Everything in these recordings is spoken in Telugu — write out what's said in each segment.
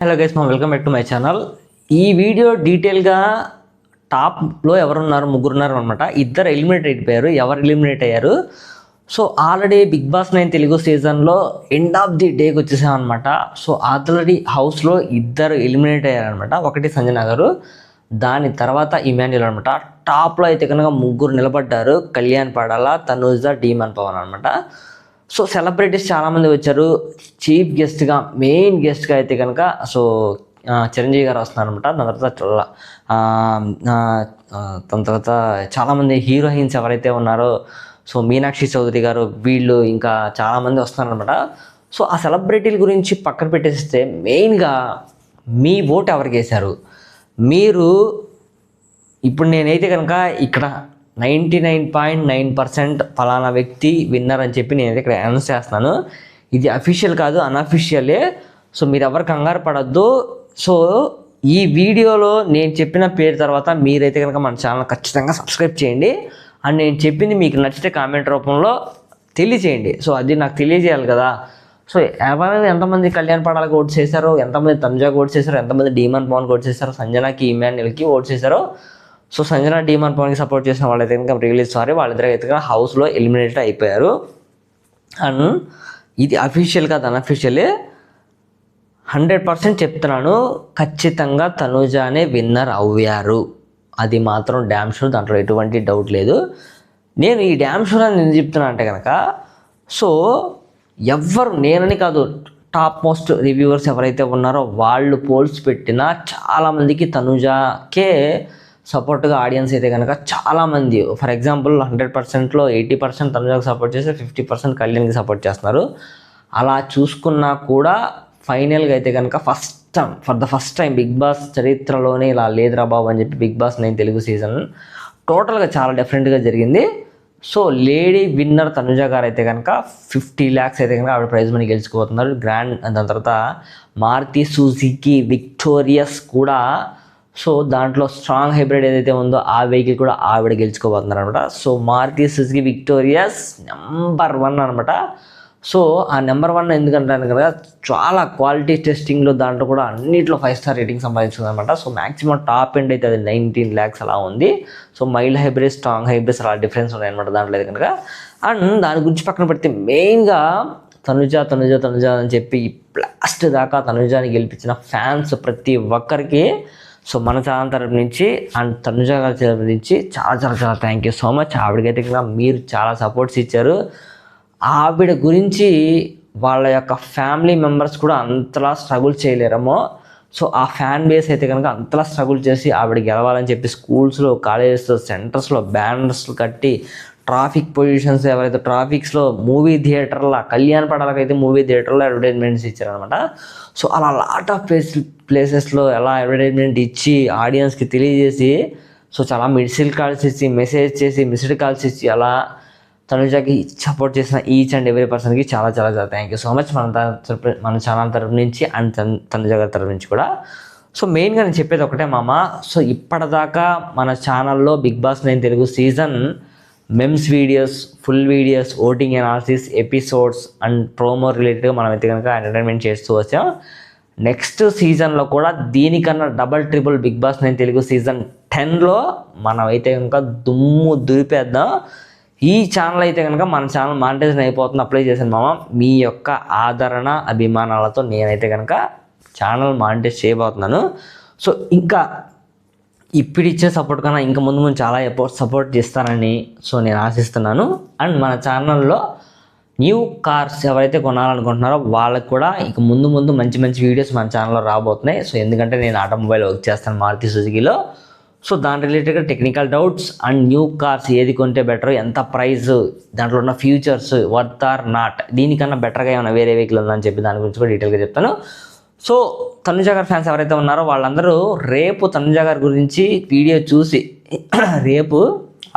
Hello guys, welcome back to my channel. ఈ వీడియో డీటెయిల్గా టాప్లో ఎవరున్నారు, ముగ్గురున్నారు అనమాట. ఇద్దరు ఎలిమినేట్ అయిపోయారు. ఎవరు ఎలిమినేట్ అయ్యారు? So already Bigg Boss 9 Telugu సీజన్లో ఎండ్ ఆఫ్ ది డేకి వచ్చేసామన్నమాట. సో ఆల్రెడీ హౌస్లో ఇద్దరు ఎలిమినేట్ అయ్యారనమాట. ఒకటి సంజన గారు, దాని తర్వాత ఇమాన్యుల్ అనమాట. టాప్లో అయితే కనుక ముగ్గురు నిలబడ్డారు. కళ్యాణ్ పడాల, తనూజ, డీమన్ పవన్ అనమాట. సో సెలబ్రిటీస్ చాలామంది వచ్చారు. చీఫ్ గెస్ట్గా, మెయిన్ గెస్ట్గా అయితే కనుక సో చిరంజీవి గారు వస్తున్నారనమాట. దాని తర్వాత చాలామంది హీరోయిన్స్ ఎవరైతే ఉన్నారో సో మీనాక్షి చౌదరి గారు, వీళ్ళు ఇంకా చాలామంది వస్తున్నారనమాట. సో ఆ సెలబ్రిటీల గురించి పక్కన పెట్టేస్తే మెయిన్గా మీ ఓటు ఎవరికి వేశారు? మీరు ఇప్పుడు నేనైతే కనుక ఇక్కడ 99.9% ఫలానా వ్యక్తి విన్నర్ అని చెప్పి నేనైతే ఇక్కడ అనౌన్స్ చేస్తున్నాను. ఇది అఫీషియల్ కాదు, అన్అఫీషియలే. సో మీరు ఎవరు కంగారు పడద్దు. సో ఈ వీడియోలో నేను చెప్పిన పేరు తర్వాత మీరైతే కనుక మన ఛానల్ ఖచ్చితంగా సబ్స్క్రైబ్ చేయండి. అండ్ నేను చెప్పింది మీకు నచ్చితే కామెంట్ రూపంలో తెలియజేయండి. సో అది నాకు తెలియజేయాలి కదా. సో ఎవరు ఎంతమంది కళ్యాణ్ పడాలకు ఓట్ చేశారో, ఎంతమంది తనుజాకి ఓట్ చేశారో, ఎంతమంది డీమన్ పవన్కి ఓట్ చేశారో, సంజనాకి, ఇమాన్యుల్కి ఓట్ చేశారో. సో సంజన, డీమన్ పవన్కి సపోర్ట్ చేసిన వాళ్ళైతే కనుక రియల్లీ సారీ, వాళ్ళిద్దరు అయితే కనుక హౌస్లో ఎలిమినేట్ అయిపోయారు. అండ్ ఇది అఫీషియల్ కాదు, అన్అఫీషియలే. 100% చెప్తున్నాను, ఖచ్చితంగా తనూజానే విన్నర్ అవ్వారు. అది మాత్రం డ్యామ్ షూర్, దాంట్లో ఎటువంటి డౌట్ లేదు. నేను ఈ డ్యామ్ షూర్ అని నేను చెప్తున్నా అంటే కనుక సో ఎవ్వరు, నేనని కాదు, టాప్ మోస్ట్ రివ్యూవర్స్ ఎవరైతే ఉన్నారో వాళ్ళు పోల్స్ పెట్టినా చాలామందికి తనూజాకే సపోర్ట్గా ఆడియన్స్ అయితే కనుక చాలామంది, ఫర్ ఎగ్జాంపుల్ 100%లో 80% తనుజాకి సపోర్ట్ చేస్తే 50% కళ్యాణ్కి సపోర్ట్ చేస్తున్నారు. అలా చూసుకున్నా కూడా ఫైనల్గా అయితే కనుక for the first time Bigg Boss చరిత్రలోనే ఇలా లేదురా బాబు అని చెప్పి బిగ్ బాస్ 9 తెలుగు సీజన్ టోటల్గా చాలా డిఫరెంట్గా జరిగింది. సో లేడీ విన్నర్ తనుజ గారు అయితే కనుక 50 lakhs అయితే కనుక ఆవిడ ప్రైజ్ మనీ గెలుచుకోబోతున్నారు. గ్రాండ్. దాని తర్వాత మారుతి సుజుకి విక్టోరియస్ కూడా, సో దాంట్లో స్ట్రాంగ్ హైబ్రిడ్ ఏదైతే ఉందో ఆ వెహికల్ కూడా ఆవిడ గెలుచుకోబోతున్నారు అనమాట. So Maruti Suzuki Victoris number 1 అనమాట. సో ఆ నెంబర్ 1 ఎందుకంటాను కదా, చాలా క్వాలిటీ టెస్టింగ్లో దాంట్లో కూడా అన్నింటిలో 5 star రేటింగ్ సంపాదించింది అనమాట. సో మ్యాక్సిమం టాప్ ఎండ్ అయితే అది 19 lakhs అలా ఉంది. So mild hybrid, strong hybrids అలా డిఫరెన్స్ ఉన్నాయన్నమాట దాంట్లో అయితే కనుక. అండ్ దాని గురించి పక్కన పెడితే మెయిన్గా తనుజ అని చెప్పి లాస్ట్ దాకా తనుజాని గెలిపించిన ఫ్యాన్స్ ప్రతి ఒక్కరికి సో మన ఛానల్ తరపు నుంచి అండ్ తనుజ గారి తరపు నుంచి చాలా థ్యాంక్ యూ సో మచ్. ఆవిడకైతే కనుక మీరు చాలా సపోర్ట్స్ ఇచ్చారు. ఆవిడ గురించి వాళ్ళ యొక్క ఫ్యామిలీ మెంబర్స్ కూడా అంతలా స్ట్రగుల్ చేయలేరేమో. సో ఆ ఫ్యాన్ బేస్ అయితే కనుక అంతలా స్ట్రగుల్ చేసి ఆవిడ గెలవాలని చెప్పి స్కూల్స్లో, కాలేజెస్లో, సెంటర్స్లో బ్యానర్స్లు కట్టి, ట్రాఫిక్ పొజిషన్స్ ఎవరైతే ట్రాఫిక్స్లో, మూవీ థియేటర్లో, కళ్యాణ్ పడాలకైతే మూవీ థియేటర్లో అడ్వర్టైజ్మెంట్స్ ఇచ్చారనమాట. సో అలా లాట్ ఆఫ్ ప్లేసెస్లో ఎలా అడ్వర్టైజ్మెంట్ ఇచ్చి ఆడియన్స్కి తెలియజేసి సో చాలా మిస్డ్ కాల్స్ ఇచ్చి, మెసేజ్ చేసి, మిస్డ్ కాల్స్ ఇచ్చి అలా తనుజాకి సపోర్ట్ చేసిన ఈచ్ అండ్ ఎవ్రీ పర్సన్కి చాలా థ్యాంక్ యూ సో మచ్ మన ఛానల్ తరపు నుంచి అండ్ తనుజ గారి తరపు నుంచి కూడా. సో మెయిన్గా నేను చెప్పేది ఒకటే మామ. సో ఇప్పటిదాకా మన ఛానల్లో Bigg Boss 9 Telugu season memes videos, full videos, voting analysis, episodes and promo రిలేటెడ్గా మనం అయితే కనుక ఎంటర్టైన్మెంట్ చేస్తూ వచ్చాం. నెక్స్ట్ సీజన్లో కూడా దీనికన్నా double triple Bigg Boss 9 Telugu season 10లో మనం అయితే కనుక దుమ్ము దులిపేద్దాం. ఈ ఛానల్ అయితే కనుక మన ఛానల్ మానిటైజేషన్ అయిపోతుంది, అప్లై చేశాను మామ. మీ యొక్క ఆదరణ, అభిమానాలతో నేనైతే కనుక ఛానల్ మానిటైజ్ చేయబోతున్నాను. సో ఇంకా ఇప్పుడు ఇచ్చే సపోర్ట్ కన్నా ఇంకా ముందు చాలా సపోర్ట్ చేస్తానని సో నేను ఆశిస్తున్నాను. అండ్ మన ఛానల్లో న్యూ కార్స్ ఎవరైతే కొనాలనుకుంటున్నారో వాళ్ళకి కూడా ఇక ముందు మంచి వీడియోస్ మన ఛానల్లో రాబోతున్నాయి. సో ఎందుకంటే నేను ఆటోమొబైల్ వర్క్ చేస్తాను మారుతి సుజుకిలో. సో దాని రిలేటెడ్గా technical doubts and new cars ఏది కొంటే బెటర్, ఎంత ప్రైస్, దాంట్లో ఉన్న ఫ్యూచర్స్, వర్త్ ఆర్ నాట్, దీనికన్నా బెటర్గా ఏమైనా వేరే వెహికల్ ఉందని చెప్పి దాని గురించి కూడా డీటెయిల్గా చెప్తాను. సో తనుజ గారి ఫ్యాన్స్ ఎవరైతే ఉన్నారో వాళ్ళందరూ రేపు తనుజ గారి గురించి వీడియో చూసి రేపు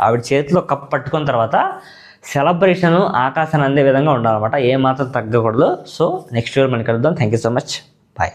ఆవిడ చేతిలో కప్ పట్టుకున్న తర్వాత సెలబ్రేషన్ ఆకాశాన్ని అందే విధంగా ఉండాలన్నమాట, ఏమాత్రం తగ్గకూడదు. సో నెక్స్ట్ వీడియో మనకి కలుద్దాం. Thank you so much. Bye.